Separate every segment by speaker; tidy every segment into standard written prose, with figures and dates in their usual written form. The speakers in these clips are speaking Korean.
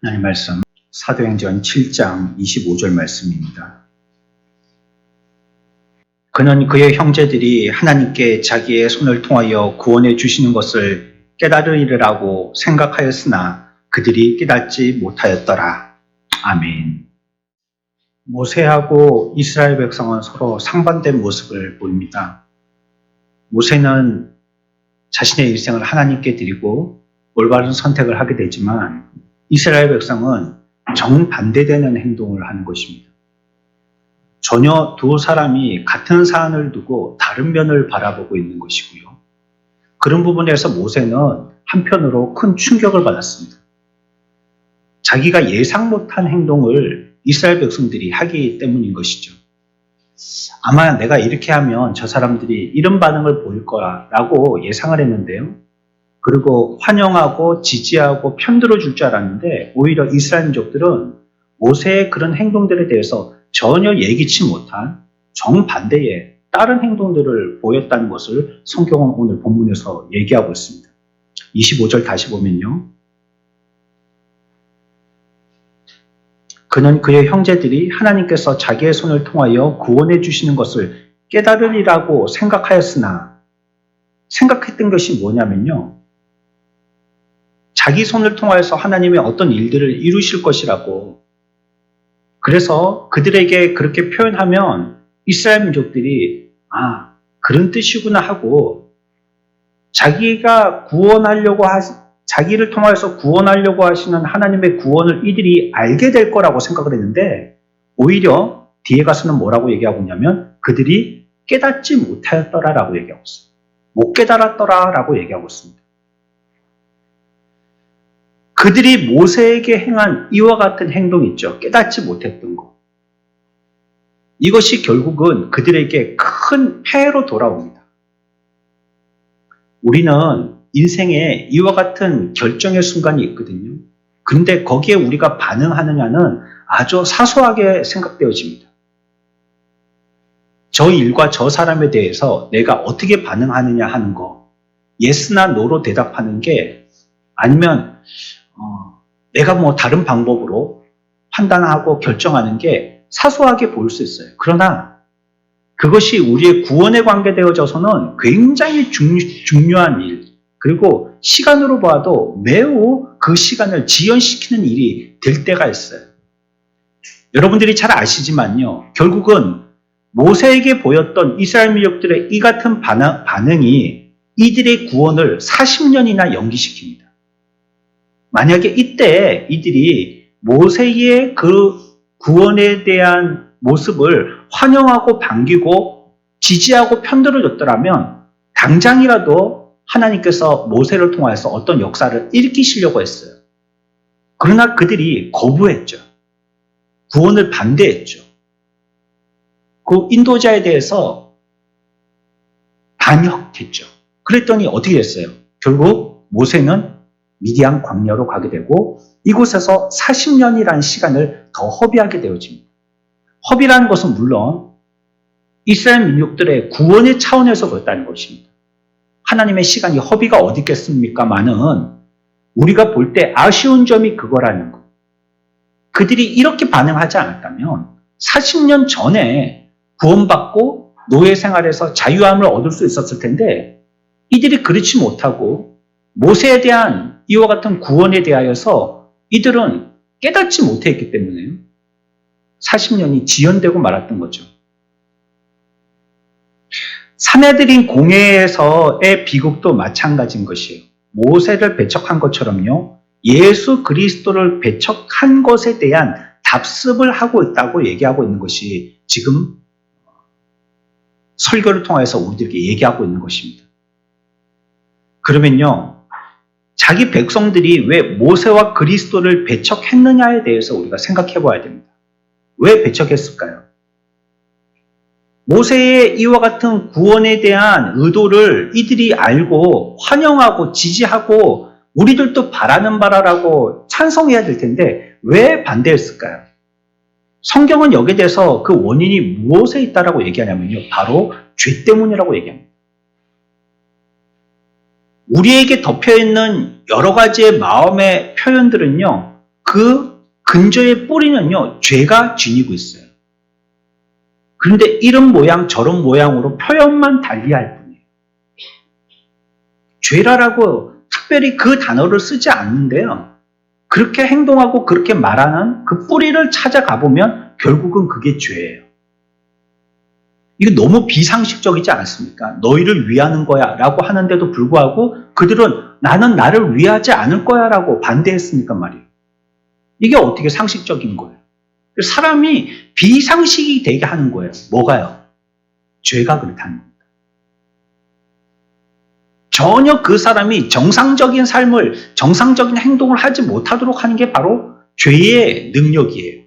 Speaker 1: 하나님 말씀 사도행전 7장 25절 말씀입니다. 그는 그의 형제들이 하나님께 자기의 손을 통하여 구원해 주시는 것을 깨달으리라고 생각하였으나 그들이 깨닫지 못하였더라. 아멘. 모세하고 이스라엘 백성은 서로 상반된 모습을 보입니다. 모세는 자신의 일생을 하나님께 드리고 올바른 선택을 하게 되지만 이스라엘 백성은 정반대되는 행동을 하는 것입니다. 전혀 두 사람이 같은 사안을 두고 다른 면을 바라보고 있는 것이고요. 그런 부분에서 모세는 한편으로 큰 충격을 받았습니다. 자기가 예상 못한 행동을 이스라엘 백성들이 하기 때문인 것이죠. 아마 내가 이렇게 하면 저 사람들이 이런 반응을 보일 거라고 예상을 했는데요. 그리고 환영하고 지지하고 편들어 줄 줄 알았는데 오히려 이스라엘 민족들은 모세의 그런 행동들에 대해서 전혀 예기치 못한 정반대의 다른 행동들을 보였다는 것을 성경은 오늘 본문에서 얘기하고 있습니다. 25절 다시 보면요. 그는 그의 형제들이 하나님께서 자기의 손을 통하여 구원해 주시는 것을 깨달으리라고 생각하였으나 생각했던 것이 뭐냐면요. 자기 손을 통하여서 하나님의 어떤 일들을 이루실 것이라고. 그래서 그들에게 그렇게 표현하면 이스라엘 민족들이 그런 뜻이구나 하고 자기가 자기를 통하여서 구원하려고 하시는 하나님의 구원을 이들이 알게 될 거라고 생각을 했는데 오히려 뒤에 가서는 뭐라고 얘기하고 있냐면 그들이 깨닫지 못하였더라라고 얘기하고 있어요. 못 깨달았더라라고 얘기하고 있습니다. 그들이 모세에게 행한 이와 같은 행동 있죠. 깨닫지 못했던 것. 이것이 결국은 그들에게 큰 폐해로 돌아옵니다. 우리는 인생에 이와 같은 결정의 순간이 있거든요. 근데 거기에 우리가 반응하느냐는 아주 사소하게 생각되어집니다. 저 일과 저 사람에 대해서 내가 어떻게 반응하느냐 하는 거, 예스나 노로 대답하는 게 아니면 내가 다른 방법으로 판단하고 결정하는 게 사소하게 보일 수 있어요. 그러나 그것이 우리의 구원에 관계되어져서는 굉장히 중요한 일, 그리고 시간으로 봐도 매우 그 시간을 지연시키는 일이 될 때가 있어요. 여러분들이 잘 아시지만요. 결국은 모세에게 보였던 이스라엘 민족들의 이 같은 반응이 이들의 구원을 40년이나 연기시킵니다. 만약에 이때 이들이 모세의 그 구원에 대한 모습을 환영하고 반기고 지지하고 편들어줬더라면 당장이라도 하나님께서 모세를 통해서 어떤 역사를 일으키시려고 했어요. 그러나 그들이 거부했죠. 구원을 반대했죠. 그 인도자에 대해서 반역했죠. 그랬더니 어떻게 됐어요? 결국 모세는 미디안 광야로 가게 되고 이곳에서 40년이라는 시간을 더 허비하게 되어집니다. 허비라는 것은 물론 이스라엘 민족들의 구원의 차원에서 그렇다는 것입니다. 하나님의 시간이 허비가 어디 있겠습니까마는 우리가 볼 때 아쉬운 점이 그거라는 것. 그들이 이렇게 반응하지 않았다면 40년 전에 구원받고 노예 생활에서 자유함을 얻을 수 있었을 텐데 이들이 그렇지 못하고 모세에 대한 이와 같은 구원에 대하여서 이들은 깨닫지 못했기 때문에 40년이 지연되고 말았던 거죠. 사내들인 공회에서의 비극도 마찬가지인 것이에요. 모세를 배척한 것처럼요. 예수 그리스도를 배척한 것에 대한 답습을 하고 있다고 얘기하고 있는 것이 지금 설교를 통해서 우리들에게 얘기하고 있는 것입니다. 그러면요. 자기 백성들이 왜 모세와 그리스도를 배척했느냐에 대해서 우리가 생각해 봐야 됩니다. 왜 배척했을까요? 모세의 이와 같은 구원에 대한 의도를 이들이 알고 환영하고 지지하고 우리들도 바라는 바라라고 찬성해야 될 텐데 왜 반대했을까요? 성경은 여기에 대해서 그 원인이 무엇에 있다라고 얘기하냐면요. 바로 죄 때문이라고 얘기합니다. 우리에게 덮여있는 여러 가지의 마음의 표현들은요. 그 그 근저의 뿌리는요, 죄가 지니고 있어요. 그런데 이런 모양 저런 모양으로 표현만 달리할 뿐이에요. 죄라고 특별히 그 단어를 쓰지 않는데요. 그렇게 행동하고 그렇게 말하는 그 뿌리를 찾아가 보면 결국은 그게 죄예요. 이거 너무 비상식적이지 않습니까? 너희를 위하는 거야 라고 하는데도 불구하고 그들은 나는 나를 위하지 않을 거야 라고 반대했으니까 말이에요. 이게 어떻게 상식적인 거예요? 사람이 비상식이 되게 하는 거예요. 뭐가요? 죄가 그렇다는 겁니다. 전혀 그 사람이 정상적인 삶을, 정상적인 행동을 하지 못하도록 하는 게 바로 죄의 능력이에요.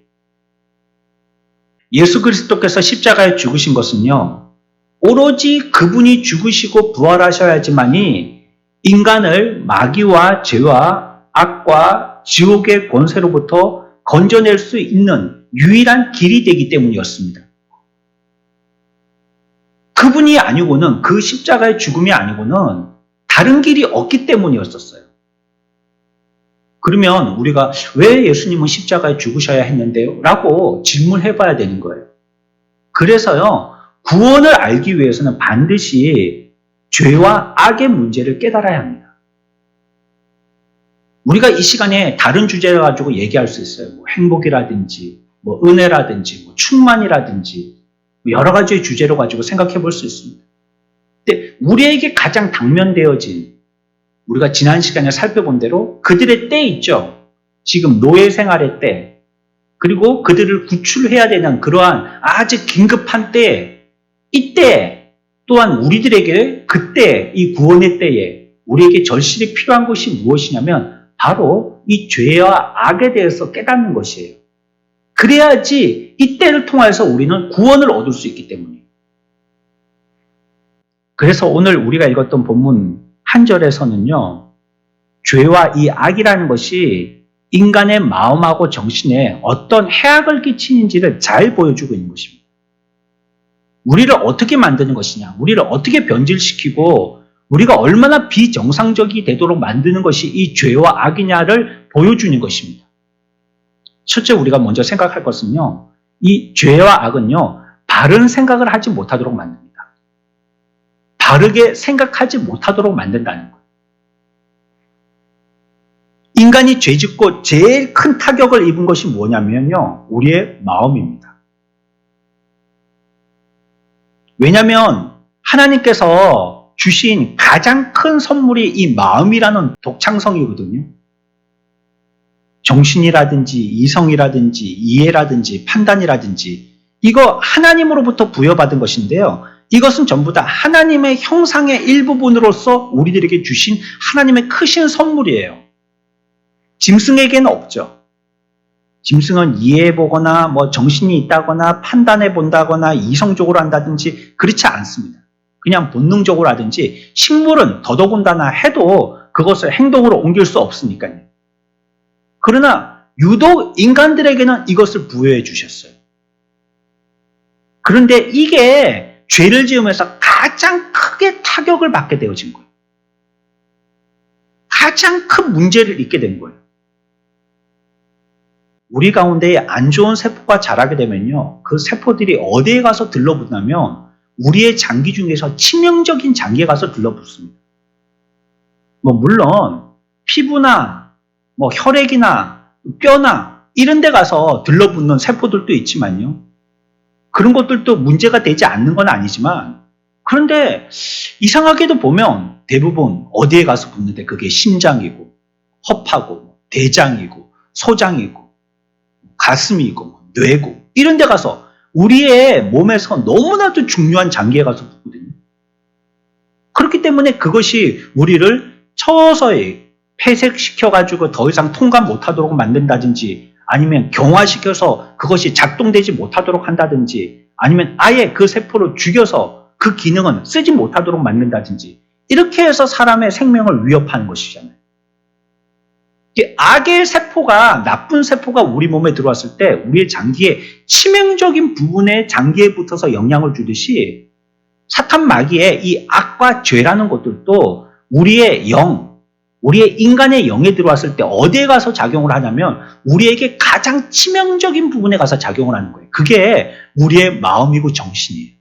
Speaker 1: 예수 그리스도께서 십자가에 죽으신 것은요, 오로지 그분이 죽으시고 부활하셔야지만이 인간을 마귀와 죄와 악과 지옥의 권세로부터 건져낼 수 있는 유일한 길이 되기 때문이었습니다. 그분이 아니고는, 그 십자가의 죽음이 아니고는 다른 길이 없기 때문이었었어요. 그러면 우리가 왜 예수님은 십자가에 죽으셔야 했는데요? 라고 질문해 봐야 되는 거예요. 그래서요, 구원을 알기 위해서는 반드시 죄와 악의 문제를 깨달아야 합니다. 우리가 이 시간에 다른 주제를 가지고 얘기할 수 있어요. 뭐 행복이라든지, 뭐 은혜라든지, 뭐 충만이라든지, 여러 가지의 주제로 가지고 생각해 볼 수 있습니다. 근데 우리에게 가장 당면되어진, 우리가 지난 시간에 살펴본 대로 그들의 때 있죠. 지금 노예 생활의 때, 그리고 그들을 구출해야 되는 그러한 아주 긴급한 때, 이때 또한 우리들에게 그때, 이 구원의 때에 우리에게 절실히 필요한 것이 무엇이냐면 바로 이 죄와 악에 대해서 깨닫는 것이에요. 그래야지 이 때를 통해서 우리는 구원을 얻을 수 있기 때문이에요. 그래서 오늘 우리가 읽었던 본문 한 절에서는요, 죄와 이 악이라는 것이 인간의 마음하고 정신에 어떤 해악을 끼치는지를 잘 보여주고 있는 것입니다. 우리를 어떻게 만드는 것이냐, 우리를 어떻게 변질시키고 우리가 얼마나 비정상적이 되도록 만드는 것이 이 죄와 악이냐를 보여주는 것입니다. 첫째 우리가 먼저 생각할 것은요, 이 죄와 악은요, 바른 생각을 하지 못하도록 만듭니다. 바르게 생각하지 못하도록 만든다는 거예요. 인간이 죄짓고 제일 큰 타격을 입은 것이 뭐냐면요, 우리의 마음입니다. 왜냐하면 하나님께서 주신 가장 큰 선물이 이 마음이라는 독창성이거든요. 정신이라든지 이성이라든지 이해라든지 판단이라든지 이거 하나님으로부터 부여받은 것인데요. 이것은 전부 다 하나님의 형상의 일부분으로서 우리들에게 주신 하나님의 크신 선물이에요. 짐승에게는 없죠. 짐승은 이해해보거나 뭐 정신이 있다거나 판단해본다거나 이성적으로 한다든지 그렇지 않습니다. 그냥 본능적으로 하든지, 식물은 더더군다나 해도 그것을 행동으로 옮길 수 없으니까요. 그러나 유독 인간들에게는 이것을 부여해 주셨어요. 그런데 이게 죄를 지으면서 가장 크게 타격을 받게 되어진 거예요. 가장 큰 문제를 잊게 된 거예요. 우리 가운데에 안 좋은 세포가 자라게 되면요, 그 세포들이 어디에 가서 들러붙냐면 우리의 장기 중에서 치명적인 장기에 가서 들러붙습니다. 물론 피부나 혈액이나 뼈나 이런 데 가서 들러붙는 세포들도 있지만요, 그런 것들도 문제가 되지 않는 건 아니지만, 그런데 이상하게도 보면 대부분 어디에 가서 붙는데 그게 심장이고 허파고 대장이고 소장이고 가슴이고 뇌고 이런 데 가서 우리의 몸에서 너무나도 중요한 장기에 가서 붙거든요. 그렇기 때문에 그것이 우리를 서서히 폐색시켜가지고 더 이상 통감 못하도록 만든다든지, 아니면 경화시켜서 그것이 작동되지 못하도록 한다든지, 아니면 아예 그 세포를 죽여서 그 기능은 쓰지 못하도록 만든다든지, 이렇게 해서 사람의 생명을 위협하는 것이잖아요. 악의 세포가, 나쁜 세포가 우리 몸에 들어왔을 때 우리의 장기에 치명적인 부분의 장기에 붙어서 영향을 주듯이, 사탄 마귀의 이 악과 죄라는 것들도 우리의 영, 우리의 인간의 영에 들어왔을 때 어디에 가서 작용을 하냐면 우리에게 가장 치명적인 부분에 가서 작용을 하는 거예요. 그게 우리의 마음이고 정신이에요.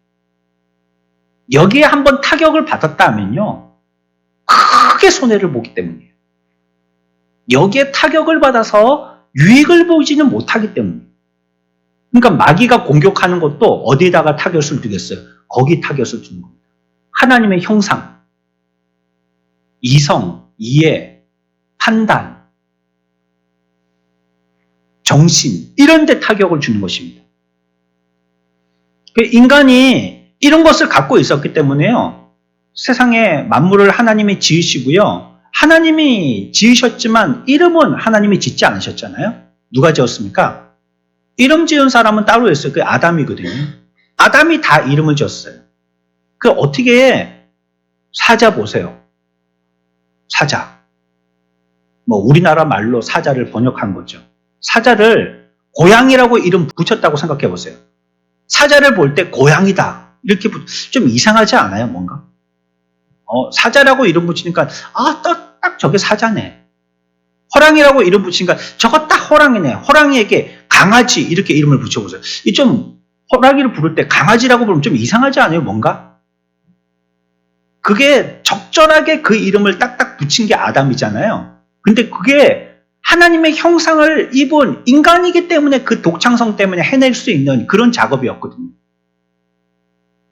Speaker 1: 여기에 한번 타격을 받았다 하면요. 크게 손해를 보기 때문이에요. 여기에 타격을 받아서 유익을 보지는 못하기 때문이에요. 그러니까 마귀가 공격하는 것도 어디에다가 타격을 주겠어요? 거기 타격을 주는 겁니다. 하나님의 형상, 이성, 이해, 판단, 정신 이런 데 타격을 주는 것입니다. 인간이 이런 것을 갖고 있었기 때문에요. 세상에 만물을 하나님이 지으시고요. 하나님이 지으셨지만 이름은 하나님이 짓지 않으셨잖아요. 누가 지었습니까? 이름 지은 사람은 따로 있어요. 그게 아담이거든요. 아담이 다 이름을 지었어요. 그 어떻게 사자 보세요. 사자. 뭐 우리나라 말로 사자를 번역한 거죠. 사자를 고양이라고 이름 붙였다고 생각해 보세요. 사자를 볼 때 고양이다. 이렇게 좀 이상하지 않아요, 뭔가? 사자라고 이름 붙이니까 딱 저게 사자네. 호랑이라고 이름 붙이니까 저거 딱 호랑이네. 호랑이에게 강아지 이렇게 이름을 붙여보세요. 이 좀 호랑이를 부를 때 강아지라고 부르면 좀 이상하지 않아요, 뭔가? 그게 적절하게 그 이름을 딱딱 붙인 게 아담이잖아요. 근데 그게 하나님의 형상을 입은 인간이기 때문에 그 독창성 때문에 해낼 수 있는 그런 작업이었거든요.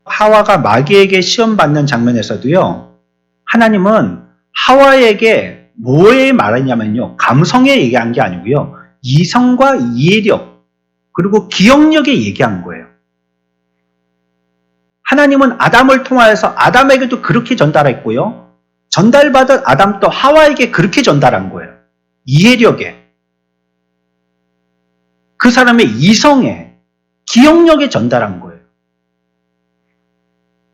Speaker 1: 하와가 마귀에게 시험받는 장면에서도요. 하나님은 하와에게 뭐에 말했냐면요. 감성에 얘기한 게 아니고요. 이성과 이해력 그리고 기억력에 얘기한 거예요. 하나님은 아담을 통하여서 아담에게도 그렇게 전달했고요. 전달받은 아담도 하와에게 그렇게 전달한 거예요. 이해력에, 그 사람의 이성에, 기억력에 전달한 거예요.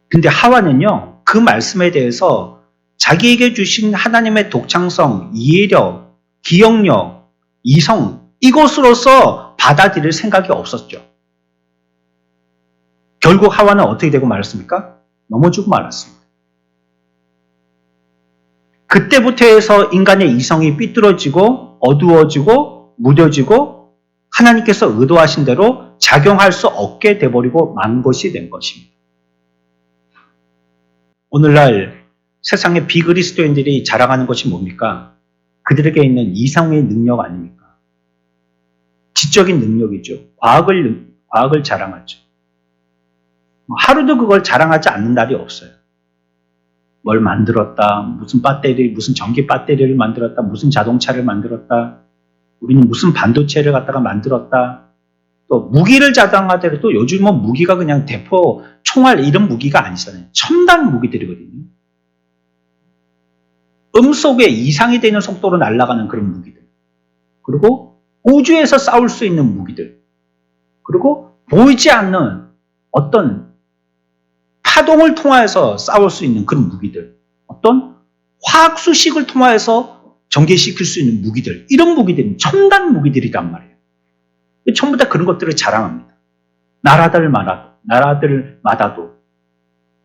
Speaker 1: 근데 하와는요, 그 말씀에 대해서 자기에게 주신 하나님의 독창성, 이해력, 기억력, 이성, 이것으로서 받아들일 생각이 없었죠. 결국 하와는 어떻게 되고 말았습니까? 넘어지고 말았습니다. 그때부터 해서 인간의 이성이 삐뚤어지고 어두워지고 무뎌지고 하나님께서 의도하신 대로 작용할 수 없게 돼버리고 만 것이 된 것입니다. 오늘날 세상의 비그리스도인들이 자랑하는 것이 뭡니까? 그들에게 있는 이성의 능력 아닙니까? 지적인 능력이죠. 과학을 자랑하죠. 하루도 그걸 자랑하지 않는 날이 없어요. 뭘 만들었다, 무슨 전기 배터리를 만들었다, 무슨 자동차를 만들었다, 우리는 무슨 반도체를 갖다가 만들었다, 또 무기를 자랑하더라도 요즘은 무기가 그냥 대포, 총알 이런 무기가 아니잖아요. 첨단 무기들이거든요. 음속에 이상이 되는 속도로 날아가는 그런 무기들. 그리고 우주에서 싸울 수 있는 무기들. 그리고 보이지 않는 어떤 파동을 통하여서 싸울 수 있는 그런 무기들. 어떤 화학 수식을 통하여서 전개시킬 수 있는 무기들. 이런 무기들은 첨단 무기들이란 말이에요. 전부 다 그런 것들을 자랑합니다. 나라들마다도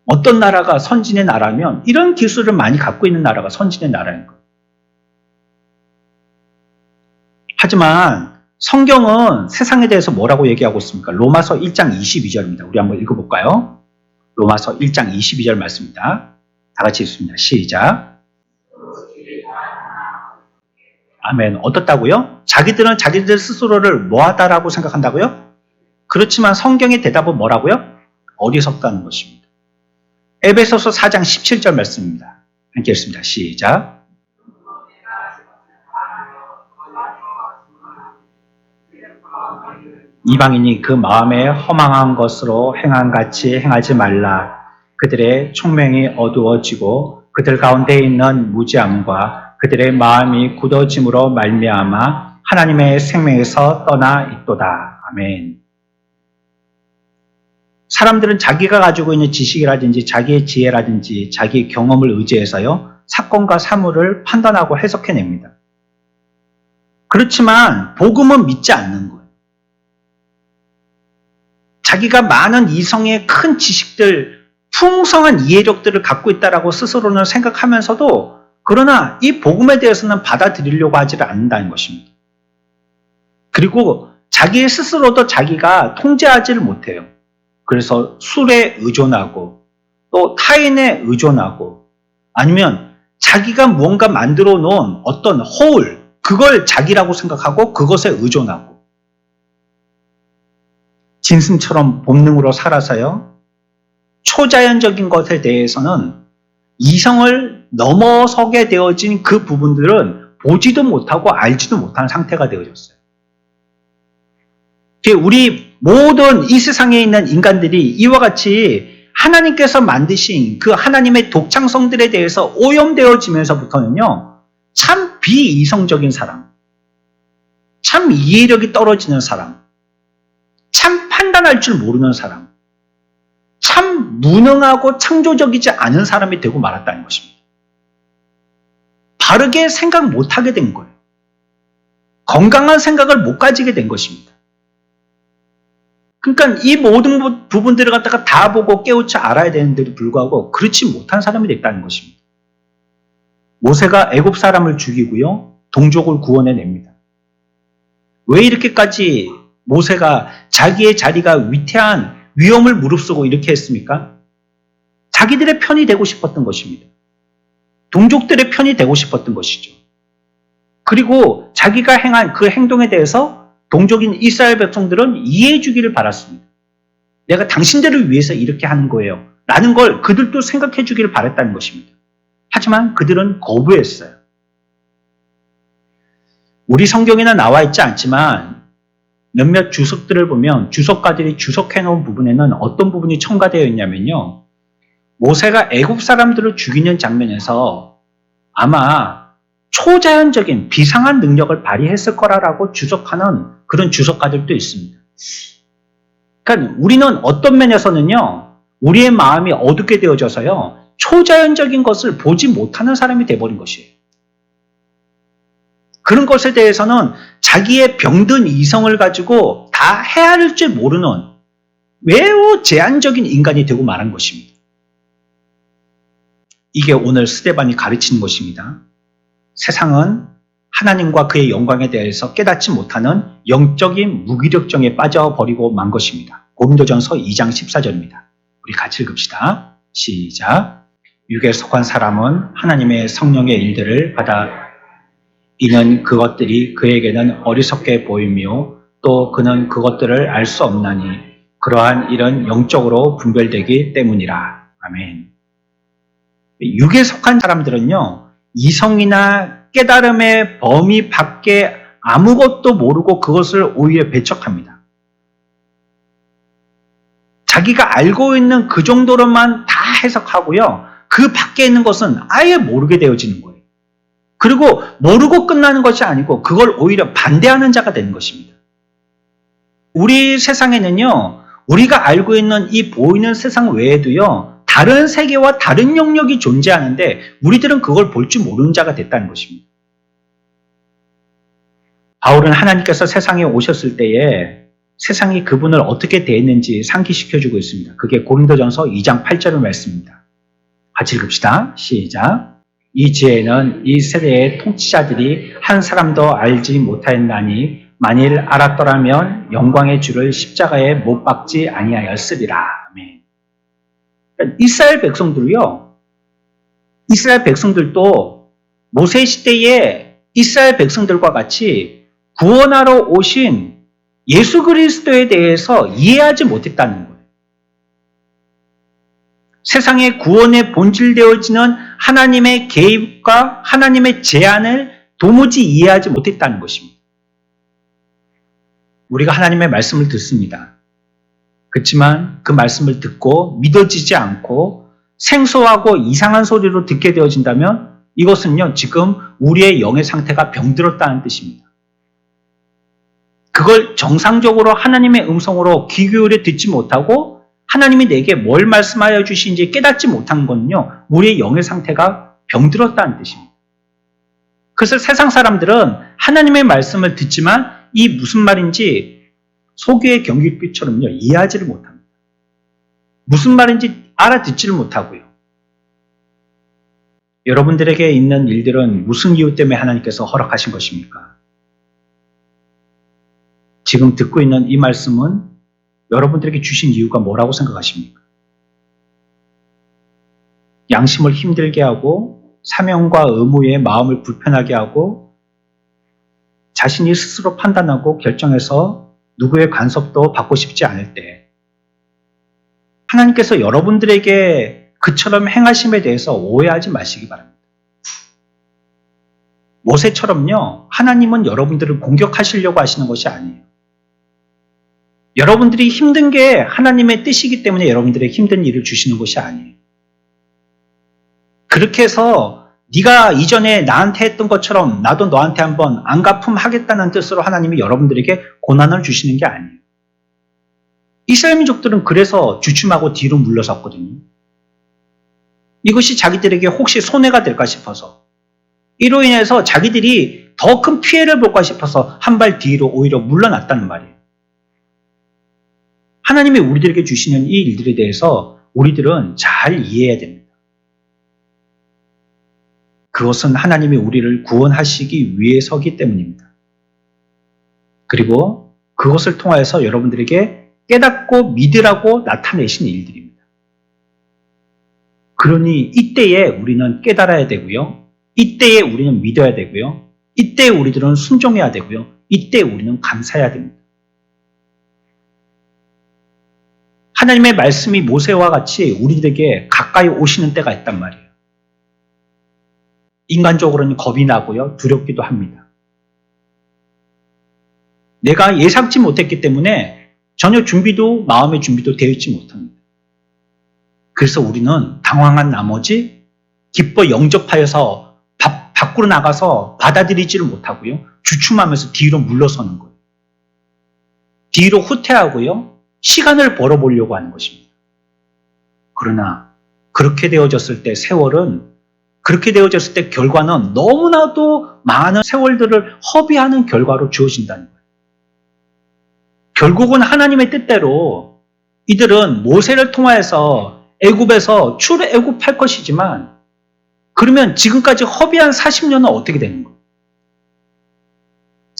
Speaker 1: 어떤 나라가 선진의 나라면 이런 기술을 많이 갖고 있는 나라가 선진의 나라인 거예요. 하지만 성경은 세상에 대해서 뭐라고 얘기하고 있습니까? 로마서 1장 22절입니다. 우리 한번 읽어볼까요? 로마서 1장 22절 말씀입니다. 다 같이 읽습니다. 시작. 아멘. 어떻다고요? 자기들은 자기들 스스로를 뭐하다라고 생각한다고요? 그렇지만 성경의 대답은 뭐라고요? 어리석다는 것입니다. 에베소서 4장 17절 말씀입니다. 함께 읽습니다. 시작. 이방인이 그 마음에 허망한 것으로 행한 같이 행하지 말라. 그들의 총명이 어두워지고 그들 가운데 있는 무지함과 그들의 마음이 굳어짐으로 말미암아 하나님의 생명에서 떠나 있도다. 아멘. 사람들은 자기가 가지고 있는 지식이라든지 자기의 지혜라든지 자기의 경험을 의지해서요, 사건과 사물을 판단하고 해석해냅니다. 그렇지만 복음은 믿지 않는 거예요. 자기가 많은 이성의 큰 지식들, 풍성한 이해력들을 갖고 있다라고 스스로는 생각하면서도 그러나 이 복음에 대해서는 받아들이려고 하지를 않는다는 것입니다. 그리고 자기 스스로도 자기가 통제하지를 못해요. 그래서 술에 의존하고 또 타인에 의존하고 아니면 자기가 무언가 만들어 놓은 어떤 허울, 그걸 자기라고 생각하고 그것에 의존하고 짐승처럼 본능으로 살아서요. 초자연적인 것에 대해서는 이성을 넘어서게 되어진 그 부분들은 보지도 못하고 알지도 못하는 상태가 되어졌어요. 우리 모든 이 세상에 있는 인간들이 이와 같이 하나님께서 만드신 그 하나님의 독창성들에 대해서 오염되어지면서부터는요, 참 비이성적인 사람, 참 이해력이 떨어지는 사람, 참 판단할 줄 모르는 사람, 참 무능하고 창조적이지 않은 사람이 되고 말았다는 것입니다. 바르게 생각 못하게 된 거예요. 건강한 생각을 못 가지게 된 것입니다. 그러니까 이 모든 부분들을 갖다가 다 보고 깨우쳐 알아야 되는데도 불구하고 그렇지 못한 사람이 됐다는 것입니다. 모세가 애굽 사람을 죽이고요, 동족을 구원해냅니다. 왜 이렇게까지 모세가 자기의 자리가 위태한 위험을 무릅쓰고 이렇게 했습니까? 자기들의 편이 되고 싶었던 것입니다. 동족들의 편이 되고 싶었던 것이죠. 그리고 자기가 행한 그 행동에 대해서 동족인 이스라엘 백성들은 이해해 주기를 바랐습니다. 내가 당신들을 위해서 이렇게 하는 거예요. 라는 걸 그들도 생각해 주기를 바랐다는 것입니다. 하지만 그들은 거부했어요. 우리 성경에는 나와 있지 않지만 몇몇 주석들을 보면 주석가들이 주석해 놓은 부분에는 어떤 부분이 첨가되어 있냐면요. 모세가 애굽 사람들을 죽이는 장면에서 아마 초자연적인 비상한 능력을 발휘했을 거라고 주석하는 그런 주석가들도 있습니다. 그러니까 우리는 어떤 면에서는요, 우리의 마음이 어둡게 되어져서요, 초자연적인 것을 보지 못하는 사람이 되어버린 것이에요. 그런 것에 대해서는 자기의 병든 이성을 가지고 다 헤아릴 줄 모르는 매우 제한적인 인간이 되고 말한 것입니다. 이게 오늘 스데반이 가르치는 것입니다. 세상은 하나님과 그의 영광에 대해서 깨닫지 못하는 영적인 무기력증에 빠져버리고 만 것입니다. 고린도전서 2장 14절입니다. 우리 같이 읽읍시다. 시작. 육에 속한 사람은 하나님의 성령의 일들을 받아 이는 그것들이 그에게는 어리석게 보이며 또 그는 그것들을 알 수 없나니 그러한 일은 영적으로 분별되기 때문이라. 아멘. 육에 속한 사람들은요, 이성이나 깨달음의 범위 밖에 아무것도 모르고 그것을 오히려 배척합니다. 자기가 알고 있는 그 정도로만 다 해석하고요, 그 밖에 있는 것은 아예 모르게 되어지는 거예요. 그리고 모르고 끝나는 것이 아니고 그걸 오히려 반대하는 자가 되는 것입니다. 우리 세상에는요, 우리가 알고 있는 이 보이는 세상 외에도요, 다른 세계와 다른 영역이 존재하는데 우리들은 그걸 볼 줄 모르는 자가 됐다는 것입니다. 바울은 하나님께서 세상에 오셨을 때에 세상이 그분을 어떻게 대했는지 상기시켜주고 있습니다. 그게 고린도전서 2장 8절의 말씀입니다. 같이 읽읍시다. 시작. 이 지혜는 이 세대의 통치자들이 한 사람도 알지 못하였나니 만일 알았더라면 영광의 주를 십자가에 못 박지 아니하였으리라. 아멘. 이스라엘 백성들도요, 이스라엘 백성들도 모세 시대의 이스라엘 백성들과 같이 구원하러 오신 예수 그리스도에 대해서 이해하지 못했다는 거예요. 세상의 구원에 본질되어지는 하나님의 개입과 하나님의 제안을 도무지 이해하지 못했다는 것입니다. 우리가 하나님의 말씀을 듣습니다. 그렇지만 그 말씀을 듣고 믿어지지 않고 생소하고 이상한 소리로 듣게 되어진다면 이것은요, 지금 우리의 영의 상태가 병들었다는 뜻입니다. 그걸 정상적으로 하나님의 음성으로 귀 기울여 듣지 못하고 하나님이 내게 뭘 말씀하여 주신지 깨닫지 못한 건요, 우리의 영의 상태가 병들었다는 뜻입니다. 그래서 세상 사람들은 하나님의 말씀을 듣지만 이 무슨 말인지 소귀의 경깃빛처럼요, 이해하지를 못합니다. 무슨 말인지 알아듣지를 못하고요. 여러분들에게 있는 일들은 무슨 이유 때문에 하나님께서 허락하신 것입니까? 지금 듣고 있는 이 말씀은 여러분들에게 주신 이유가 뭐라고 생각하십니까? 양심을 힘들게 하고 사명과 의무에 마음을 불편하게 하고 자신이 스스로 판단하고 결정해서 누구의 간섭도 받고 싶지 않을 때 하나님께서 여러분들에게 그처럼 행하심에 대해서 오해하지 마시기 바랍니다. 모세처럼요, 하나님은 여러분들을 공격하시려고 하시는 것이 아니에요. 여러분들이 힘든 게 하나님의 뜻이기 때문에 여러분들에게 힘든 일을 주시는 것이 아니에요. 그렇게 해서 네가 이전에 나한테 했던 것처럼 나도 너한테 한번 안갚음하겠다는 뜻으로 하나님이 여러분들에게 고난을 주시는 게 아니에요. 이스라엘 민족들은 그래서 주춤하고 뒤로 물러섰거든요. 이것이 자기들에게 혹시 손해가 될까 싶어서, 이로 인해서 자기들이 더 큰 피해를 볼까 싶어서 한 발 뒤로 오히려 물러났다는 말이에요. 하나님이 우리들에게 주시는 이 일들에 대해서 우리들은 잘 이해해야 됩니다. 그것은 하나님이 우리를 구원하시기 위해서기 때문입니다. 그리고 그것을 통하여서 여러분들에게 깨닫고 믿으라고 나타내신 일들입니다. 그러니 이때에 우리는 깨달아야 되고요. 이때에 우리는 믿어야 되고요. 이때에 우리들은 순종해야 되고요. 이때에 우리는 감사해야 됩니다. 하나님의 말씀이 모세와 같이 우리들에게 가까이 오시는 때가 있단 말이에요. 인간적으로는 겁이 나고요. 두렵기도 합니다. 내가 예상치 못했기 때문에 전혀 마음의 준비도 되어 있지 못합니다. 그래서 우리는 당황한 나머지 기뻐 영접하여서 밖으로 나가서 받아들이지를 못하고요. 주춤하면서 뒤로 물러서는 거예요. 뒤로 후퇴하고요. 시간을 벌어보려고 하는 것입니다. 그러나 그렇게 되어졌을 때 그렇게 되어졌을 때 결과는 너무나도 많은 세월들을 허비하는 결과로 주어진다는 거예요. 결국은 하나님의 뜻대로 이들은 모세를 통하여서 애굽에서 출애굽할 것이지만 그러면 지금까지 허비한 40년은 어떻게 되는 거예요?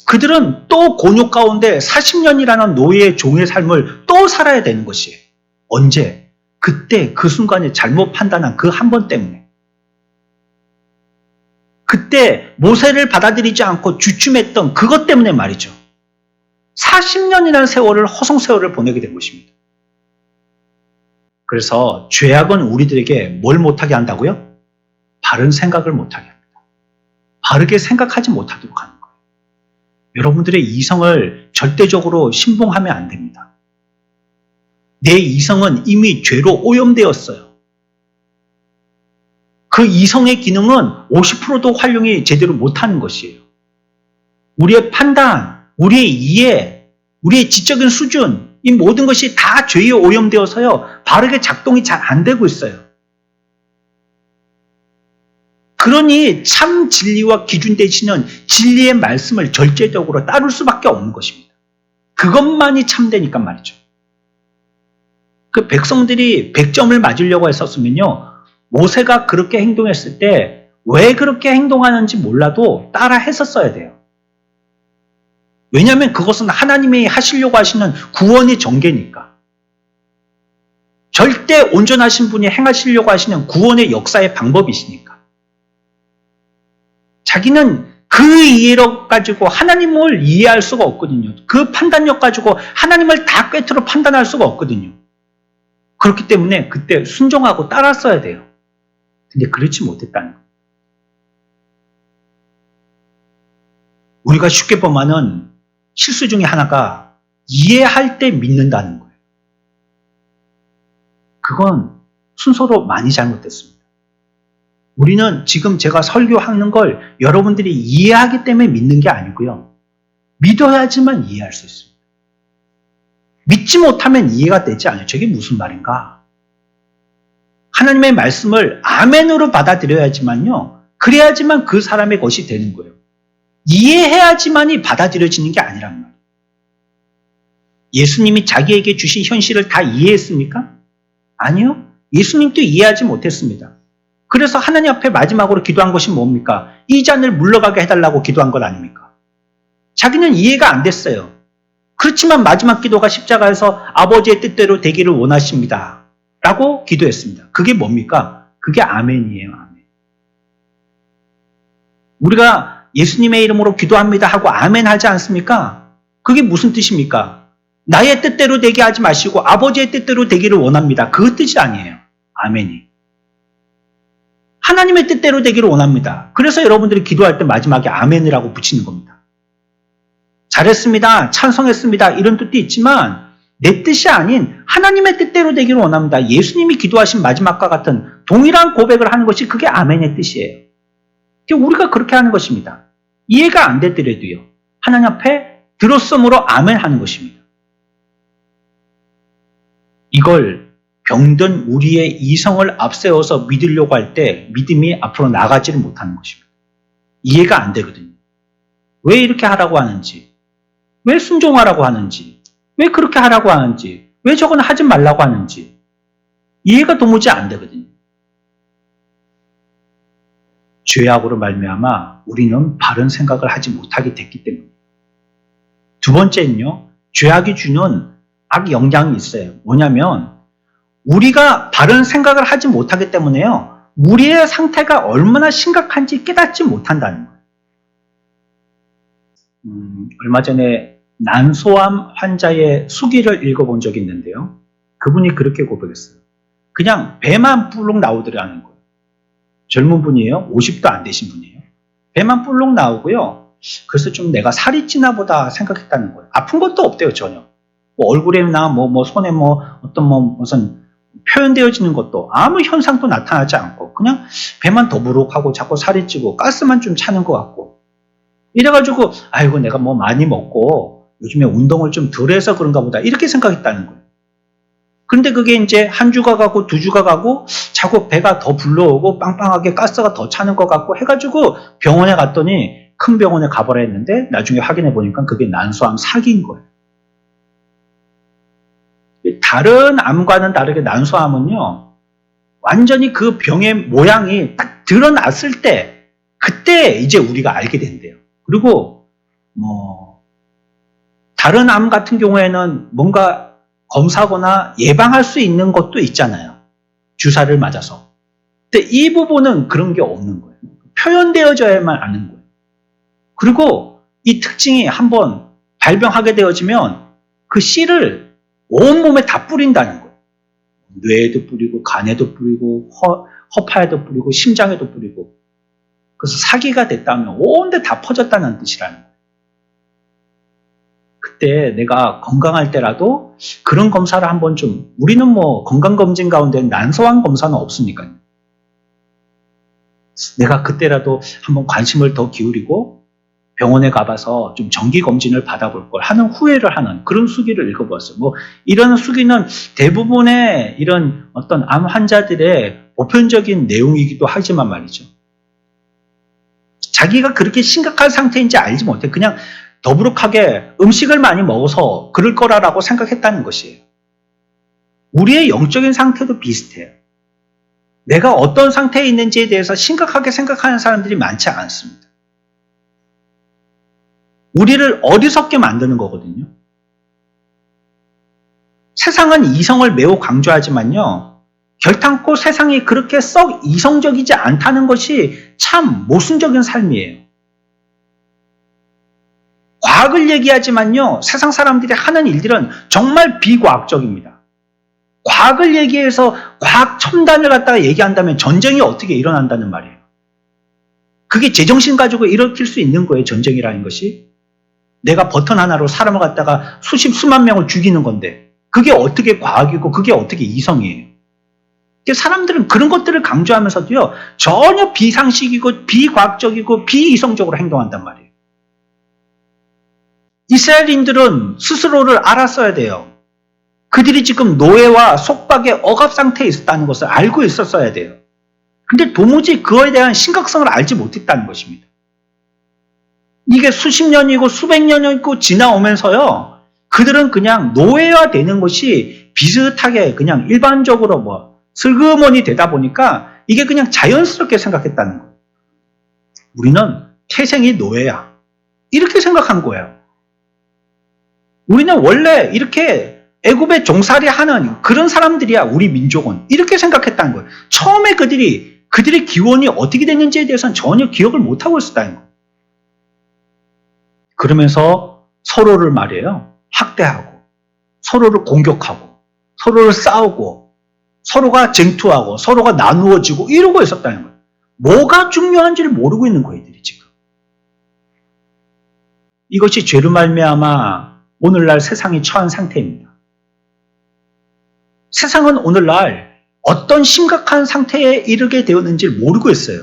Speaker 1: 그들은 또 곤욕 가운데 40년이라는 노예의 종의 삶을 또 살아야 되는 것이에요. 언제? 그때 그 순간에 잘못 판단한 그 한 번 때문에. 그때 모세를 받아들이지 않고 주춤했던 그것 때문에 말이죠. 40년이라는 세월을 허송 세월을 보내게 된 것입니다. 그래서 죄악은 우리들에게 뭘 못하게 한다고요? 바른 생각을 못하게 합니다. 바르게 생각하지 못하도록 하는 거예요. 여러분들의 이성을 절대적으로 신봉하면 안 됩니다. 내 이성은 이미 죄로 오염되었어요. 그 이성의 기능은 50%도 활용이 제대로 못하는 것이에요. 우리의 판단, 우리의 이해, 우리의 지적인 수준, 이 모든 것이 다 죄에 오염되어서요. 바르게 작동이 잘 안 되고 있어요. 그러니 참 진리와 기준 되시는 진리의 말씀을 절제적으로 따를 수밖에 없는 것입니다. 그것만이 참되니까 말이죠. 그 백성들이 100점을 맞으려고 했었으면요. 모세가 그렇게 행동했을 때 왜 그렇게 행동하는지 몰라도 따라 했었어야 돼요. 왜냐하면 그것은 하나님이 하시려고 하시는 구원의 전개니까. 절대 온전하신 분이 행하시려고 하시는 구원의 역사의 방법이시니까. 자기는 그 이해력 가지고 하나님을 이해할 수가 없거든요. 그 판단력 가지고 하나님을 다 꿰뚫어 판단할 수가 없거든요. 그렇기 때문에 그때 순종하고 따랐어야 돼요. 근데 그렇지 못했다는 거예요. 우리가 쉽게 범하는 실수 중에 하나가 이해할 때 믿는다는 거예요. 그건 순서로 많이 잘못됐습니다. 우리는 지금 제가 설교하는 걸 여러분들이 이해하기 때문에 믿는 게 아니고요. 믿어야지만 이해할 수 있습니다. 믿지 못하면 이해가 되지 않아요. 저게 무슨 말인가? 하나님의 말씀을 아멘으로 받아들여야지만요. 그래야지만 그 사람의 것이 되는 거예요. 이해해야지만이 받아들여지는 게 아니란 말이에요. 예수님이 자기에게 주신 현실을 다 이해했습니까? 아니요. 예수님도 이해하지 못했습니다. 그래서 하나님 앞에 마지막으로 기도한 것이 뭡니까? 이 잔을 물러가게 해달라고 기도한 것 아닙니까? 자기는 이해가 안 됐어요. 그렇지만 마지막 기도가 십자가에서 아버지의 뜻대로 되기를 원하십니다. 라고 기도했습니다. 그게 뭡니까? 그게 아멘이에요. 아멘. 우리가 예수님의 이름으로 기도합니다 하고 아멘 하지 않습니까? 그게 무슨 뜻입니까? 나의 뜻대로 되게 하지 마시고 아버지의 뜻대로 되기를 원합니다. 그 뜻이 아니에요. 아멘이. 하나님의 뜻대로 되기를 원합니다. 그래서 여러분들이 기도할 때 마지막에 아멘이라고 붙이는 겁니다. 잘했습니다. 찬성했습니다. 이런 뜻도 있지만 내 뜻이 아닌 하나님의 뜻대로 되기를 원합니다. 예수님이 기도하신 마지막과 같은 동일한 고백을 하는 것이 그게 아멘의 뜻이에요. 우리가 그렇게 하는 것입니다. 이해가 안 되더라도요. 하나님 앞에 들었으므로 아멘 하는 것입니다. 이걸 병든 우리의 이성을 앞세워서 믿으려고 할 때 믿음이 앞으로 나가지를 못하는 것입니다. 이해가 안 되거든요. 왜 이렇게 하라고 하는지, 왜 순종하라고 하는지, 왜 그렇게 하라고 하는지, 왜 저건 하지 말라고 하는지 이해가 도무지 안 되거든요. 죄악으로 말미암아 우리는 바른 생각을 하지 못하게 됐기 때문에. 두 번째는요, 죄악이 주는 악 영향이 있어요. 뭐냐면 우리가 바른 생각을 하지 못하기 때문에요, 우리의 상태가 얼마나 심각한지 깨닫지 못한다는 거예요. 얼마 전에 난소암 환자의 수기를 읽어본 적이 있는데요. 그분이 그렇게 고백했어요. 그냥 배만 불룩 나오더라는 거예요. 젊은 분이에요. 50도 안 되신 분이에요. 배만 불룩 나오고요. 그래서 좀 내가 살이 찌나 보다 생각했다는 거예요. 아픈 것도 없대요, 전혀. 뭐 얼굴에나 손에 어떤 무슨 표현되어지는 것도 아무 현상도 나타나지 않고 그냥 배만 더부룩하고 자꾸 살이 찌고 가스만 좀 차는 것 같고 이래가지고 아이고 내가 많이 먹고 요즘에 운동을 좀 덜 해서 그런가 보다 이렇게 생각했다는 거예요. 그런데 그게 이제 한 주가 가고 두 주가 가고 자꾸 배가 더 불러오고 빵빵하게 가스가 더 차는 것 같고 해가지고 병원에 갔더니 큰 병원에 가보라 했는데 나중에 확인해 보니까 그게 난소암 사기인 거예요. 다른 암과는 다르게 난소암은요, 완전히 그 병의 모양이 딱 드러났을 때, 그때 이제 우리가 알게 된대요. 그리고, 다른 암 같은 경우에는 뭔가 검사하거나 예방할 수 있는 것도 있잖아요. 주사를 맞아서. 근데 이 부분은 그런 게 없는 거예요. 표현되어져야만 아는 거예요. 그리고 이 특징이 한번 발병하게 되어지면 그 씨를 온몸에 다 뿌린다는 거예요. 뇌에도 뿌리고 간에도 뿌리고 허파에도 뿌리고 심장에도 뿌리고. 그래서 사기가 됐다면 온 데 다 퍼졌다는 뜻이라는 거예요. 그때 내가 건강할 때라도 그런 검사를 한번 좀, 우리는 건강검진 가운데 난소암 검사는 없으니까요. 내가 그때라도 한번 관심을 더 기울이고 병원에 가봐서 좀 정기검진을 받아볼 걸 하는 후회를 하는 그런 수기를 읽어보았어요. 이런 수기는 대부분의 이런 어떤 암 환자들의 보편적인 내용이기도 하지만 말이죠. 자기가 그렇게 심각한 상태인지 알지 못해. 그냥 더부룩하게 음식을 많이 먹어서 그럴 거라고 생각했다는 것이에요. 우리의 영적인 상태도 비슷해요. 내가 어떤 상태에 있는지에 대해서 심각하게 생각하는 사람들이 많지 않습니다. 우리를 어리석게 만드는 거거든요. 세상은 이성을 매우 강조하지만요, 결탄코 세상이 그렇게 썩 이성적이지 않다는 것이 참 모순적인 삶이에요. 과학을 얘기하지만요, 세상 사람들이 하는 일들은 정말 비과학적입니다. 과학을 얘기해서 과학 첨단을 갖다가 얘기한다면 전쟁이 어떻게 일어난다는 말이에요. 그게 제정신 가지고 일으킬 수 있는 거예요, 전쟁이라는 것이. 내가 버튼 하나로 사람을 갖다가 수만 명을 죽이는 건데 그게 어떻게 과학이고 그게 어떻게 이성이에요. 사람들은 그런 것들을 강조하면서도요, 전혀 비상식이고 비과학적이고 비이성적으로 행동한단 말이에요. 이스라엘인들은 스스로를 알았어야 돼요. 그들이 지금 노예와 속박의 억압 상태에 있었다는 것을 알고 있었어야 돼요. 근데 도무지 그거에 대한 심각성을 알지 못했다는 것입니다. 이게 수십 년이고 수백 년이고 지나오면서요, 그들은 그냥 노예화되는 것이 비슷하게 그냥 일반적으로 슬그머니 되다 보니까 이게 그냥 자연스럽게 생각했다는 거예요. 우리는 태생이 노예야. 이렇게 생각한 거예요. 우리는 원래 이렇게 애굽에 종살이 하는 그런 사람들이야. 우리 민족은. 이렇게 생각했다는 거예요. 처음에 그들의 기원이 어떻게 됐는지에 대해서는 전혀 기억을 못하고 있었다는 거예요. 그러면서 서로를 말이에요. 학대하고, 서로를 공격하고, 서로를 싸우고, 서로가 쟁투하고, 서로가 나누어지고 이러고 있었다는 거예요. 뭐가 중요한지를 모르고 있는 거예요, 이들이 지금. 이것이 죄로 말미암아 오늘날 세상이 처한 상태입니다. 세상은 오늘날 어떤 심각한 상태에 이르게 되었는지를 모르고 있어요.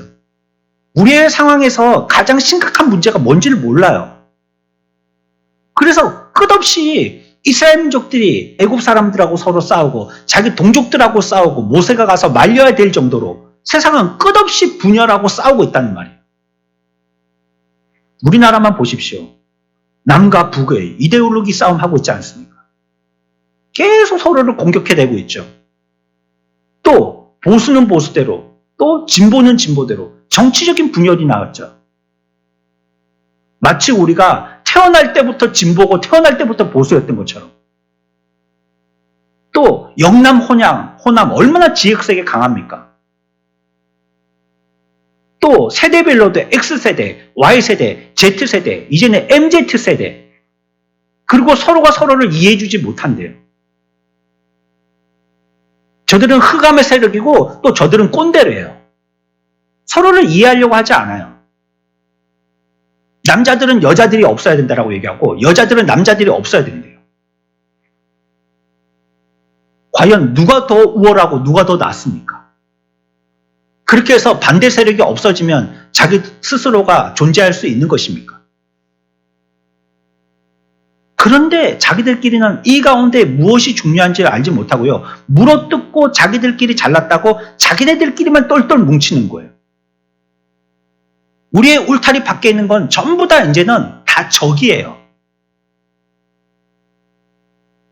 Speaker 1: 우리의 상황에서 가장 심각한 문제가 뭔지를 몰라요. 그래서 끝없이 이스라엘 민족들이 애굽 사람들하고 서로 싸우고 자기 동족들하고 싸우고 모세가 가서 말려야 될 정도로 세상은 끝없이 분열하고 싸우고 있다는 말이에요. 우리나라만 보십시오. 남과 북의 이데올로기 싸움하고 있지 않습니까? 계속 서로를 공격해내고 있죠. 또 보수는 보수대로, 또 진보는 진보대로 정치적인 분열이 나왔죠. 마치 우리가 태어날 때부터 진보고 태어날 때부터 보수였던 것처럼. 또 영남, 호남 얼마나 지역색이 강합니까? 또 세대별로도 X세대, Y세대, Z세대, 이제는 MZ세대. 그리고 서로가 서로를 이해해주지 못한대요. 저들은 흑암의 세력이고 또 저들은 꼰대래요. 서로를 이해하려고 하지 않아요. 남자들은 여자들이 없어야 된다고 얘기하고 여자들은 남자들이 없어야 된대요. 과연 누가 더 우월하고 누가 더 낫습니까? 그렇게 해서 반대 세력이 없어지면 자기 스스로가 존재할 수 있는 것입니까? 그런데 자기들끼리는 이 가운데 무엇이 중요한지를 알지 못하고요. 물어뜯고 자기들끼리 잘났다고 자기네들끼리만 똘똘 뭉치는 거예요. 우리의 울타리 밖에 있는 건 전부 다 이제는 다 적이에요.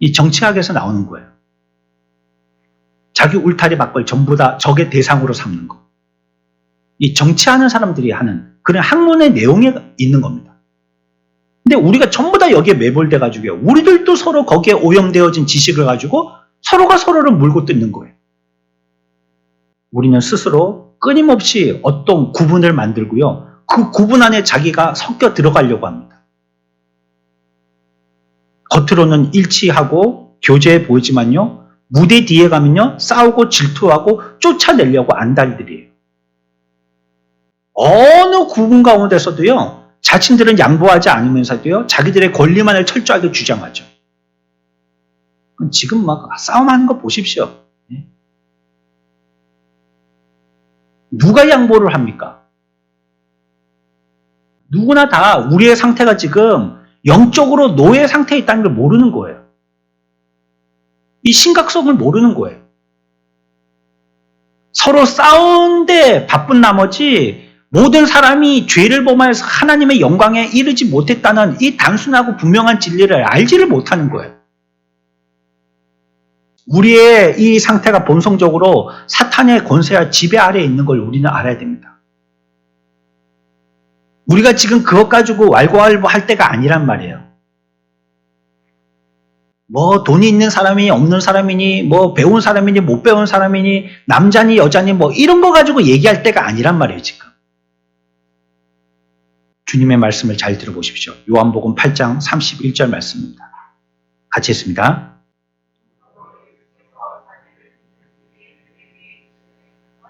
Speaker 1: 이 정치학에서 나오는 거예요. 자기 울타리 밖을 전부 다 적의 대상으로 삼는 거. 이 정치하는 사람들이 하는 그런 학문의 내용에 있는 겁니다. 근데 우리가 전부 다 여기에 매몰돼 가지고요. 우리들도 서로 거기에 오염되어진 지식을 가지고 서로가 서로를 물고 뜯는 거예요. 우리는 스스로 끊임없이 어떤 구분을 만들고요. 그 구분 안에 자기가 섞여 들어가려고 합니다. 겉으로는 일치하고 교제해 보이지만요. 무대 뒤에 가면요. 싸우고 질투하고 쫓아내려고 안달들이에요. 어느 구분 가운데서도요. 자신들은 양보하지 않으면서도요. 자기들의 권리만을 철저하게 주장하죠. 지금 막 싸움하는 거 보십시오. 누가 양보를 합니까? 누구나 다 우리의 상태가 지금 영적으로 노예 상태에 있다는 걸 모르는 거예요. 이 심각성을 모르는 거예요. 서로 싸우는데 바쁜 나머지 모든 사람이 죄를 범하여서 하나님의 영광에 이르지 못했다는 이 단순하고 분명한 진리를 알지를 못하는 거예요. 우리의 이 상태가 본성적으로 사탄의 권세와 지배 아래에 있는 걸 우리는 알아야 됩니다. 우리가 지금 그것 가지고 왈가왈부할 때가 아니란 말이에요. 뭐 돈이 있는 사람이 없는 사람이니 뭐 배운 사람이니 못 배운 사람이니 남자니 여자니 뭐 이런 거 가지고 얘기할 때가 아니란 말이에요. 지금. 주님의 말씀을 잘 들어보십시오. 요한복음 8장 31절 말씀입니다. 같이 했습니다.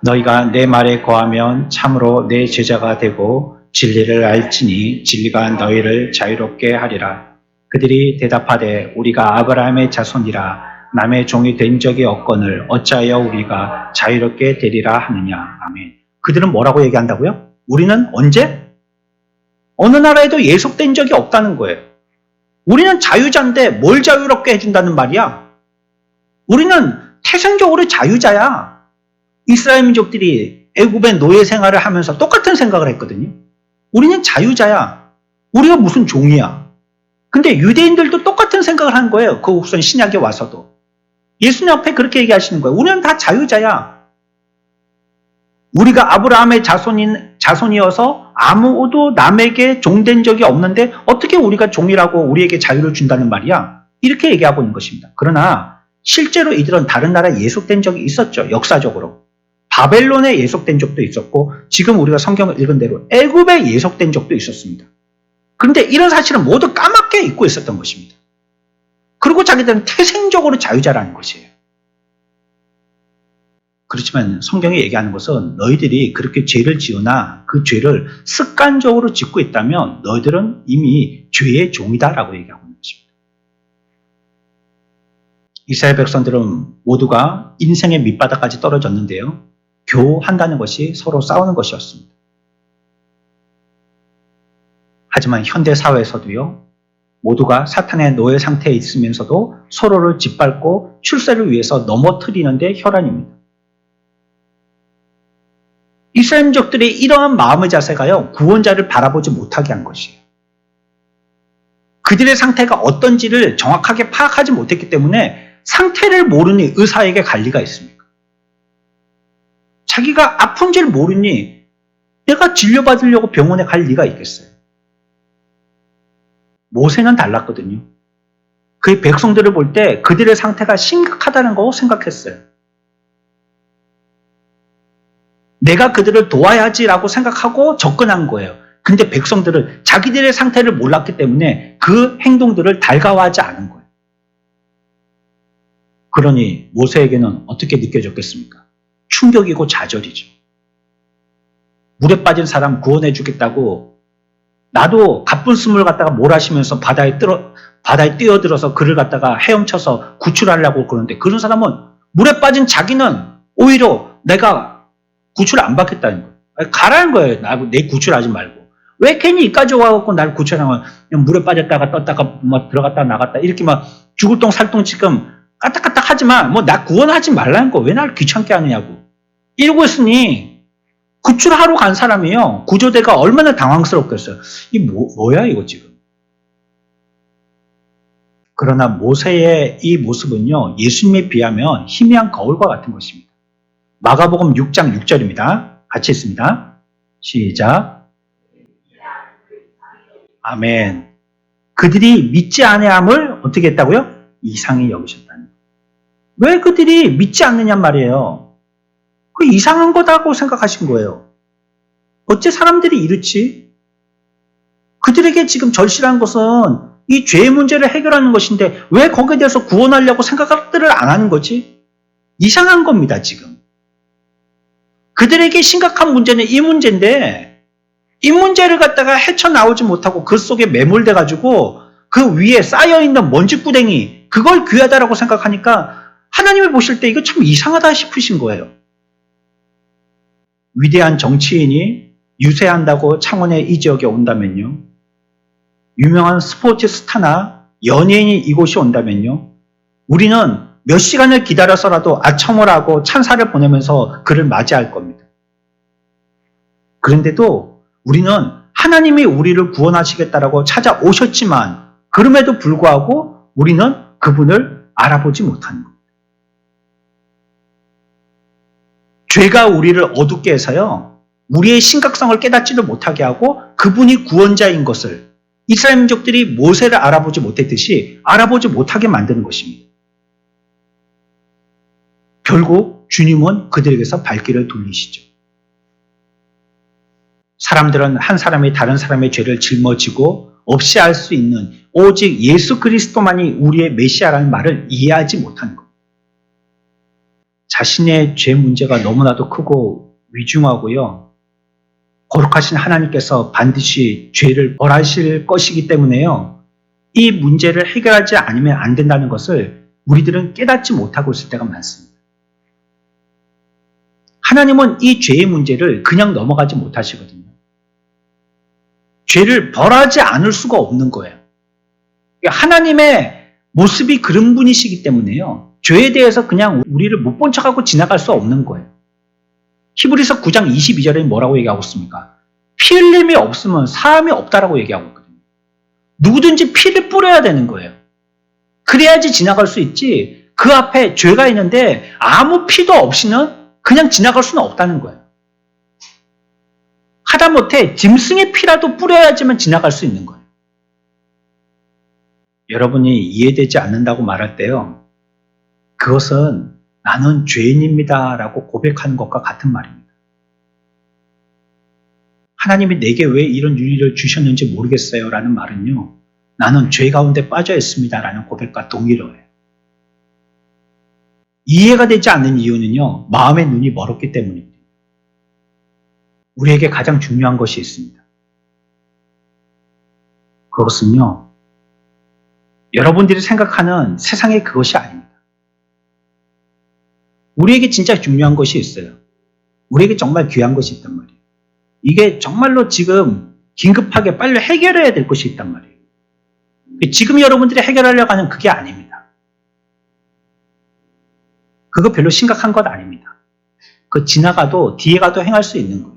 Speaker 1: 너희가 내 말에 거하면 참으로 내 제자가 되고 진리를 알지니 진리가 너희를 자유롭게 하리라. 그들이 대답하되 우리가 아브라함의 자손이라 남의 종이 된 적이 없거늘 어찌하여 우리가 자유롭게 되리라 하느냐. 아멘. 그들은 뭐라고 얘기한다고요? 우리는 언제? 어느 나라에도 예속된 적이 없다는 거예요. 우리는 자유자인데 뭘 자유롭게 해준다는 말이야? 우리는 태생적으로 자유자야. 이스라엘 민족들이 애굽의 노예 생활을 하면서 똑같은 생각을 했거든요. 우리는 자유자야. 우리가 무슨 종이야. 근데 유대인들도 똑같은 생각을 한 거예요. 그 후손 신약에 와서도. 예수님 앞에 그렇게 얘기하시는 거예요. 우리는 다 자유자야. 우리가 아브라함의 자손이어서 아무도 남에게 종된 적이 없는데 어떻게 우리가 종이라고 우리에게 자유를 준다는 말이야? 이렇게 얘기하고 있는 것입니다. 그러나 실제로 이들은 다른 나라에 예속된 적이 있었죠. 역사적으로. 바벨론에 예속된 적도 있었고 지금 우리가 성경을 읽은 대로 애굽에 예속된 적도 있었습니다. 그런데 이런 사실은 모두 까맣게 잊고 있었던 것입니다. 그리고 자기들은 태생적으로 자유자라는 것이에요. 그렇지만 성경이 얘기하는 것은 너희들이 그렇게 죄를 지으나 그 죄를 습관적으로 짓고 있다면 너희들은 이미 죄의 종이다라고 얘기하고 있는 것입니다. 이스라엘 백성들은 모두가 인생의 밑바닥까지 떨어졌는데요. 교한다는 것이 서로 싸우는 것이었습니다. 하지만 현대 사회에서도요. 모두가 사탄의 노예 상태에 있으면서도 서로를 짓밟고 출세를 위해서 넘어뜨리는 데 혈안입니다. 이스라엘 민족들이 이러한 마음의 자세가요. 구원자를 바라보지 못하게 한 것이에요. 그들의 상태가 어떤지를 정확하게 파악하지 못했기 때문에 상태를 모르니 의사에게 갈 리가 있습니까? 자기가 아픈지를 모르니 내가 진료받으려고 병원에 갈 리가 있겠어요? 모세는 달랐거든요. 그의 백성들을 볼 때 그들의 상태가 심각하다는 거 생각했어요. 내가 그들을 도와야지라고 생각하고 접근한 거예요. 근데 백성들은 자기들의 상태를 몰랐기 때문에 그 행동들을 달가워하지 않은 거예요. 그러니 모세에게는 어떻게 느껴졌겠습니까? 충격이고 좌절이죠. 물에 빠진 사람 구원해 주겠다고 나도 가쁜 숨을 갖다가 몰아쉬면서 바다에 뛰어들어서 그를 갖다가 헤엄쳐서 구출하려고 그러는데 그런 사람은 물에 빠진 자기는 오히려 내가 구출 안 받겠다는 거예요. 가라는 거예요. 내 구출하지 말고. 왜 괜히 이까지 와갖고 날 구출하면 물에 빠졌다가 떴다가 뭐 들어갔다 나갔다 이렇게 막 죽을 똥 살똥 지금 까딱까딱 하지만 뭐 나 구원하지 말라는 거 왜 날 귀찮게 하느냐고. 이러고 있으니 구출하러 간 사람이요. 구조대가 얼마나 당황스럽겠어요. 이 뭐야 이거 지금. 그러나 모세의 이 모습은요. 예수님에 비하면 희미한 거울과 같은 것입니다. 마가복음 6장 6절입니다. 같이 읽습니다. 시작. 아멘. 그들이 믿지 아니함을 어떻게 했다고요? 이상히 여기셨다는 거예요. 왜 그들이 믿지 않느냐 말이에요. 그 이상한 거다고 생각하신 거예요. 어째 사람들이 이렇지? 그들에게 지금 절실한 것은 이 죄의 문제를 해결하는 것인데 왜 거기에 대해서 구원하려고 생각들을 안 하는 거지? 이상한 겁니다, 지금. 그들에게 심각한 문제는 이 문제인데 이 문제를 갖다가 헤쳐나오지 못하고 그 속에 매몰돼 가지고 그 위에 쌓여있는 먼지구덩이 그걸 귀하다라고 생각하니까 하나님이 보실 때 이거 참 이상하다 싶으신 거예요. 위대한 정치인이 유세한다고 창원의 이 지역에 온다면요. 유명한 스포츠 스타나 연예인이 이곳에 온다면요. 우리는 몇 시간을 기다려서라도 아첨을 하고 찬사를 보내면서 그를 맞이할 겁니다. 그런데도 우리는 하나님이 우리를 구원하시겠다라고 찾아오셨지만 그럼에도 불구하고 우리는 그분을 알아보지 못하는 겁니다. 죄가 우리를 어둡게 해서요. 우리의 심각성을 깨닫지도 못하게 하고 그분이 구원자인 것을 이스라엘 민족들이 모세를 알아보지 못했듯이 알아보지 못하게 만드는 것입니다. 결국 주님은 그들에게서 발길을 돌리시죠. 사람들은 한 사람이 다른 사람의 죄를 짊어지고 없이 할 수 있는 오직 예수 그리스도만이 우리의 메시아라는 말을 이해하지 못하는 겁니다. 자신의 죄 문제가 너무나도 크고 위중하고요. 거룩하신 하나님께서 반드시 죄를 벌하실 것이기 때문에요. 이 문제를 해결하지 않으면 안 된다는 것을 우리들은 깨닫지 못하고 있을 때가 많습니다. 하나님은 이 죄의 문제를 그냥 넘어가지 못하시거든요. 죄를 벌하지 않을 수가 없는 거예요. 하나님의 모습이 그런 분이시기 때문에요. 죄에 대해서 그냥 우리를 못 본 척하고 지나갈 수 없는 거예요. 히브리서 9장 22절에 뭐라고 얘기하고 있습니까? 피 흘림이 없으면 사함이 없다라고 얘기하고 있거든요. 누구든지 피를 뿌려야 되는 거예요. 그래야지 지나갈 수 있지. 그 앞에 죄가 있는데 아무 피도 없이는 그냥 지나갈 수는 없다는 거예요. 하다못해 짐승의 피라도 뿌려야지만 지나갈 수 있는 거예요. 여러분이 이해되지 않는다고 말할 때요, 그것은 나는 죄인입니다 라고 고백하는 것과 같은 말입니다. 하나님이 내게 왜 이런 윤리를 주셨는지 모르겠어요 라는 말은요, 나는 죄 가운데 빠져 있습니다 라는 고백과 동일해요. 이해가 되지 않는 이유는요, 마음의 눈이 멀었기 때문입니다. 우리에게 가장 중요한 것이 있습니다. 그것은요, 여러분들이 생각하는 세상의 그것이 아닙니다. 우리에게 진짜 중요한 것이 있어요. 우리에게 정말 귀한 것이 있단 말이에요. 이게 정말로 지금 긴급하게 빨리 해결해야 될 것이 있단 말이에요. 지금 여러분들이 해결하려고 하는 그게 아닙니다. 그거 별로 심각한 것 아닙니다. 그 지나가도 뒤에 가도 행할 수 있는 거예요.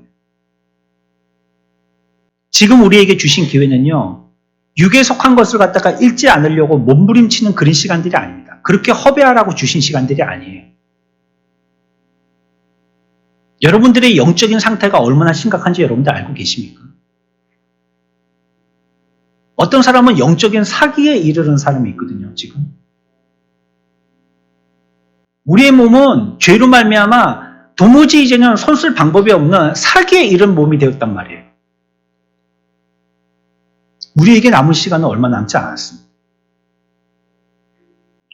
Speaker 1: 지금 우리에게 주신 기회는요, 육에 속한 것을 갖다가 읽지 않으려고 몸부림치는 그런 시간들이 아닙니다. 그렇게 허배하라고 주신 시간들이 아니에요. 여러분들의 영적인 상태가 얼마나 심각한지 여러분들 알고 계십니까? 어떤 사람은 영적인 사기에 이르는 사람이 있거든요, 지금. 우리의 몸은 죄로 말미암아 도무지 이제는 손쓸 방법이 없는 사기에 이른 몸이 되었단 말이에요. 우리에게 남은 시간은 얼마 남지 않았습니다.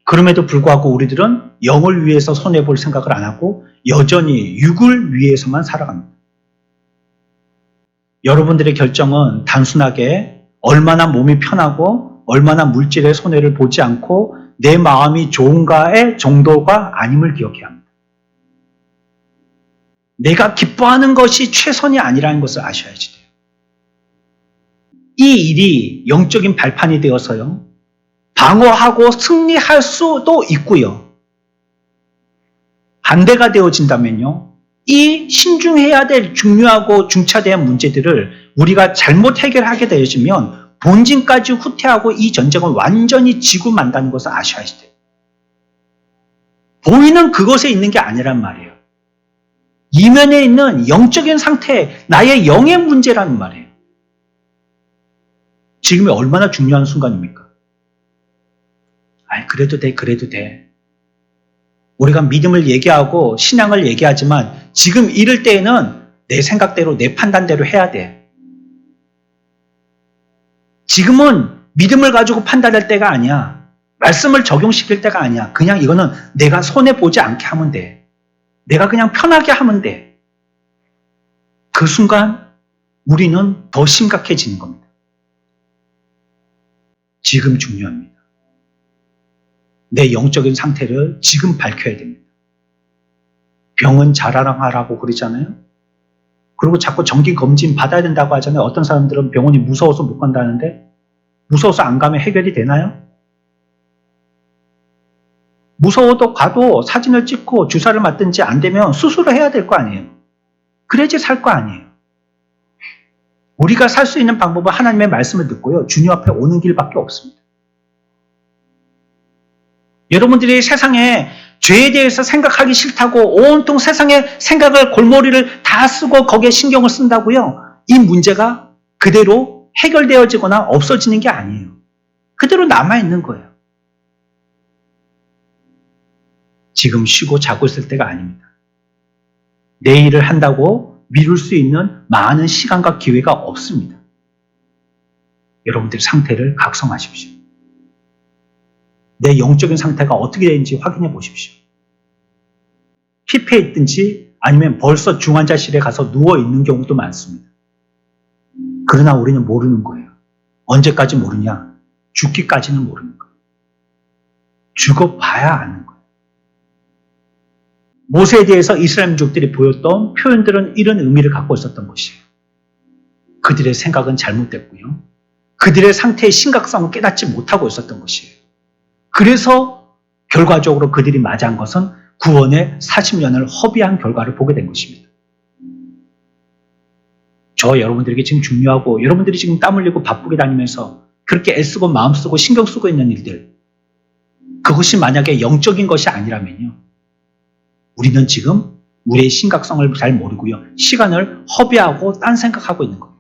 Speaker 1: 그럼에도 불구하고 우리들은 영을 위해서 손해볼 생각을 안 하고 여전히 육을 위해서만 살아갑니다. 여러분들의 결정은 단순하게 얼마나 몸이 편하고 얼마나 물질의 손해를 보지 않고 내 마음이 좋은가의 정도가 아님을 기억해야 합니다. 내가 기뻐하는 것이 최선이 아니라는 것을 아셔야지 돼요. 이 일이 영적인 발판이 되어서요, 방어하고 승리할 수도 있고요, 반대가 되어진다면요, 이 신중해야 될 중요하고 중차대한 문제들을 우리가 잘못 해결하게 되어지면 본진까지 후퇴하고 이 전쟁을 완전히 지고 만다는 것을 아셔야지 돼요. 보이는 그것에 있는 게 아니란 말이에요. 이면에 있는 영적인 상태, 나의 영의 문제라는 말이에요. 지금이 얼마나 중요한 순간입니까? 그래도 돼, 그래도 돼. 우리가 믿음을 얘기하고 신앙을 얘기하지만 지금 이럴 때에는 내 생각대로, 내 판단대로 해야 돼. 지금은 믿음을 가지고 판단할 때가 아니야. 말씀을 적용시킬 때가 아니야. 그냥 이거는 내가 손해보지 않게 하면 돼. 내가 그냥 편하게 하면 돼. 그 순간 우리는 더 심각해지는 겁니다. 지금 중요합니다. 내 영적인 상태를 지금 밝혀야 됩니다. 병은 자라랑하라고 그러잖아요. 그리고 자꾸 정기검진 받아야 된다고 하잖아요. 어떤 사람들은 병원이 무서워서 못 간다는데, 무서워서 안 가면 해결이 되나요? 무서워도 가도 사진을 찍고 주사를 맞든지 안 되면 수술을 해야 될 거 아니에요. 그래야지 살 거 아니에요. 우리가 살 수 있는 방법은 하나님의 말씀을 듣고요, 주님 앞에 오는 길밖에 없습니다. 여러분들이 세상에 죄에 대해서 생각하기 싫다고 온통 세상의 생각을, 골머리를 다 쓰고 거기에 신경을 쓴다고요, 이 문제가 그대로 해결되어지거나 없어지는 게 아니에요. 그대로 남아있는 거예요. 지금 쉬고 자고 있을 때가 아닙니다. 내일을 한다고 미룰 수 있는 많은 시간과 기회가 없습니다. 여러분들의 상태를 각성하십시오. 내 영적인 상태가 어떻게 되는지 확인해 보십시오. 피폐해 있든지 아니면 벌써 중환자실에 가서 누워있는 경우도 많습니다. 그러나 우리는 모르는 거예요. 언제까지 모르냐? 죽기까지는 모르는 거예요. 죽어봐야 아는 거예요. 모세에 대해서 이스라엘 민족들이 보였던 표현들은 이런 의미를 갖고 있었던 것이에요. 그들의 생각은 잘못됐고요, 그들의 상태의 심각성을 깨닫지 못하고 있었던 것이에요. 그래서 결과적으로 그들이 맞이한 것은 구원의 40년을 허비한 결과를 보게 된 것입니다. 저 여러분들에게 지금 중요하고, 여러분들이 지금 땀 흘리고 바쁘게 다니면서 그렇게 애쓰고 마음 쓰고 신경 쓰고 있는 일들, 그것이 만약에 영적인 것이 아니라면요, 우리는 지금 우리의 심각성을 잘 모르고요. 시간을 허비하고 딴 생각하고 있는 겁니다.